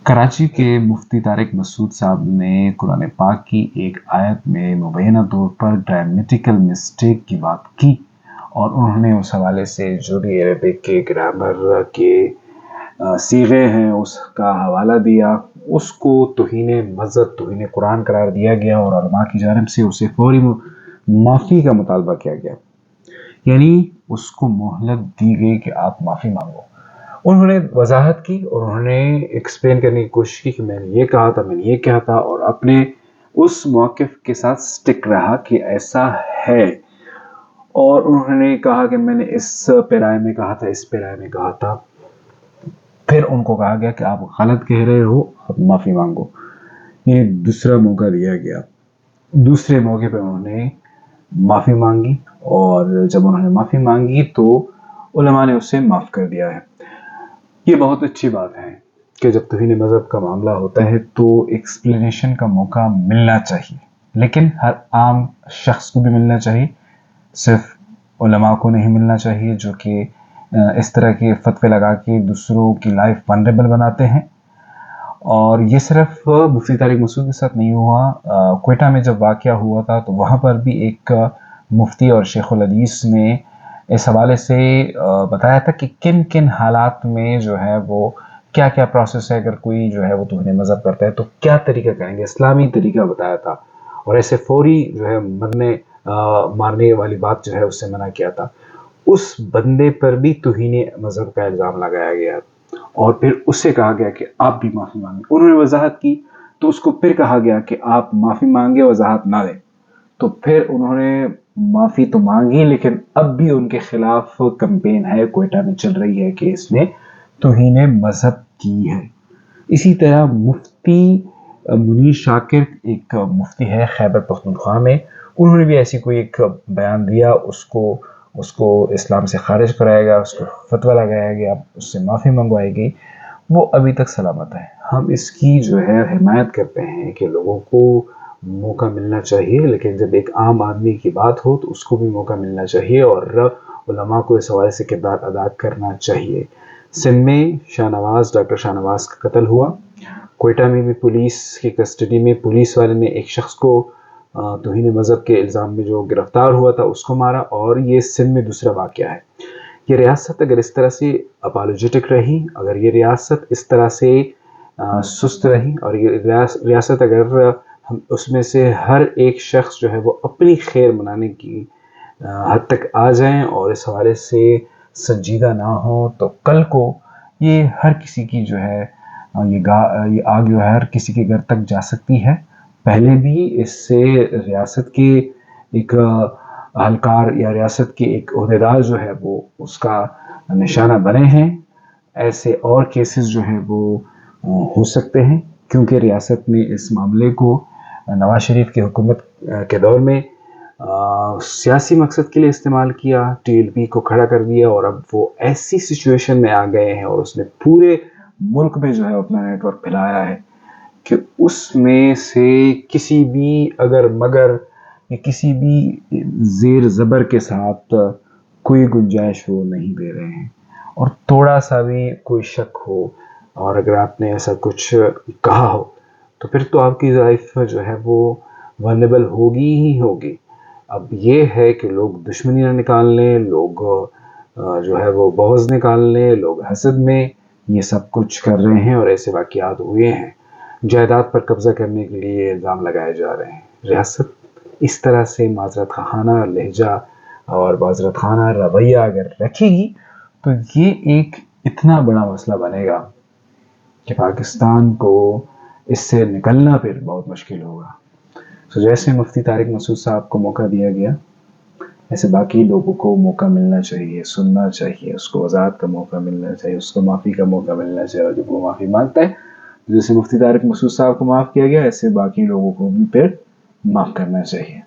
کراچی کے مفتی طارق مسعود صاحب نے قرآن پاک کی ایک آیت میں مبینہ طور پر گرامیٹیکل مسٹیک کی بات کی، اور انہوں نے اس حوالے سے جو بھی عربک کے گرامر کے صیغے ہیں اس کا حوالہ دیا، اس کو توہین مذہب، توہین قرآن قرار دیا گیا، اور علماء کی جانب سے اسے فوری معافی کا مطالبہ کیا گیا، یعنی اس کو مہلت دی گئی کہ آپ معافی مانگو۔ انہوں نے وضاحت کی اور انہوں نے ایکسپلین کرنے کی کوشش کی کہ میں نے یہ کہا تھا، میں نے یہ کہا تھا، اور اپنے اس موقف کے ساتھ سٹک رہا کہ ایسا ہے، اور انہوں نے کہا کہ میں نے اس پیرائے میں کہا تھا، اس پیرائے میں کہا تھا۔ پھر ان کو کہا گیا کہ آپ غلط کہہ رہے ہو، آپ معافی مانگو، یہ دوسرا موقع دیا گیا۔ دوسرے موقع پہ انہوں نے معافی مانگی، اور جب انہوں نے معافی مانگی تو علماء نے اسے معاف کر دیا ہے۔ یہ بہت اچھی بات ہے کہ جب توہین مذہب کا معاملہ ہوتا ہے تو ایکسپلینیشن کا موقع ملنا چاہیے، لیکن ہر عام شخص کو بھی ملنا چاہیے، صرف علماء کو نہیں ملنا چاہیے جو کہ اس طرح کے فتوے لگا کے دوسروں کی لائف ونریبل بناتے ہیں۔ اور یہ صرف مفتی طارق مسعود کے ساتھ نہیں ہوا، کوئٹہ میں جب واقعہ ہوا تھا تو وہاں پر بھی ایک مفتی اور شیخ الحدیث نے اس حوالے سے بتایا تھا کہ کن کن حالات میں جو ہے وہ کیا کیا پروسیس ہے، اگر کوئی جو ہے وہ توہین مذہب کرتا ہے تو کیا طریقہ کریں گے، اسلامی طریقہ بتایا تھا، اور ایسے فوری جو ہے مارنے والی بات جو ہے اس سے منع کیا تھا۔ اس بندے پر بھی توہین مذہب کا الزام لگایا گیا، اور پھر اس سے کہا گیا کہ آپ بھی معافی مانگیں۔ انہوں نے وضاحت کی تو اس کو پھر کہا گیا کہ آپ معافی مانگے، وضاحت نہ دیں، تو پھر انہوں نے معافی تو مانگی، لیکن اب بھی ان کے خلاف کمپین ہے، کوئٹہ میں چل رہی ہے کہ اس نے توہین مذہب کی ہے۔ اسی طرح مفتی منیر شاکر ایک مفتی ہے خیبر پختونخوا میں، انہوں نے بھی ایسی کوئی ایک بیان دیا، اس کو اسلام سے خارج کرایا گیا، اس کو فتویٰ لگایا گیا، اس سے معافی منگوائی گئی، وہ ابھی تک سلامت ہے۔ ہم اس کی جو ہے حمایت کرتے ہیں کہ لوگوں کو موقع ملنا چاہیے، لیکن جب ایک عام آدمی کی بات ہو تو اس کو بھی موقع ملنا چاہیے، اور علماء کو اس حوالے سے کردار ادا کرنا چاہیے۔ سندھ میں ڈاکٹر شاہ نواز کا قتل ہوا، کوئٹہ میں بھی پولیس کی کسٹڈی میں پولیس والے نے ایک شخص کو توہین مذہب کے الزام میں جو گرفتار ہوا تھا اس کو مارا، اور یہ سندھ میں دوسرا واقعہ ہے۔ یہ ریاست اگر اس طرح سے اپالوجیٹک رہی، اگر یہ ریاست اس طرح سے سست رہی، اور یہ ریاست اگر اس میں سے ہر ایک شخص جو ہے وہ اپنی خیر منانے کی حد تک آ جائیں اور اس حوالے سے سنجیدہ نہ ہو، تو کل کو یہ ہر کسی کی جو ہے یہ آگ جو ہے ہر کسی کے گھر تک جا سکتی ہے۔ پہلے بھی اس سے ریاست کے ایک اہلکار یا ریاست کے ایک عہدیدار جو ہے وہ اس کا نشانہ بنے ہیں۔ ایسے اور کیسز جو ہیں وہ ہو سکتے ہیں، کیونکہ ریاست نے اس معاملے کو نواز شریف کی حکومت کے دور میں سیاسی مقصد کے لیے استعمال کیا، ٹی ایل پی کو کھڑا کر دیا، اور اب وہ ایسی سچویشن میں آ گئے ہیں، اور اس نے پورے ملک میں جو ہے اپنا نیٹ ورک پھیلایا ہے کہ اس میں سے کسی بھی اگر مگر یا کسی بھی زیر زبر کے ساتھ کوئی گنجائش وہ نہیں دے رہے ہیں، اور تھوڑا سا بھی کوئی شک ہو اور اگر آپ نے ایسا کچھ کہا ہو تو پھر تو آپ کی لائف جو ہے وہ ونریبل ہوگی ہی ہوگی۔ اب یہ ہے کہ لوگ دشمنی نہ نکال لیں، لوگ جو ہے وہ بغض نکال لیں، لوگ حسد میں یہ سب کچھ کر رہے ہیں، اور ایسے واقعات ہوئے ہیں۔ جائیداد پر قبضہ کرنے کے لیے الزام لگائے جا رہے ہیں۔ ریاست اس طرح سے معذرت خانہ لہجہ اور معذرت خانہ رویہ اگر رکھے گی تو یہ ایک اتنا بڑا مسئلہ بنے گا کہ پاکستان کو اس سے نکلنا پھر بہت مشکل ہوگا۔ تو جیسے مفتی طارق مسعود صاحب کو موقع دیا گیا، ایسے باقی لوگوں کو موقع ملنا چاہیے، سننا چاہیے، اس کو وضاحت کا موقع ملنا چاہیے، اس کو معافی کا موقع ملنا چاہیے، اور جب وہ معافی مانگتا ہے جیسے مفتی طارق مسعود صاحب کو معاف کیا گیا، ایسے باقی لوگوں کو بھی پھر معاف کرنا چاہیے۔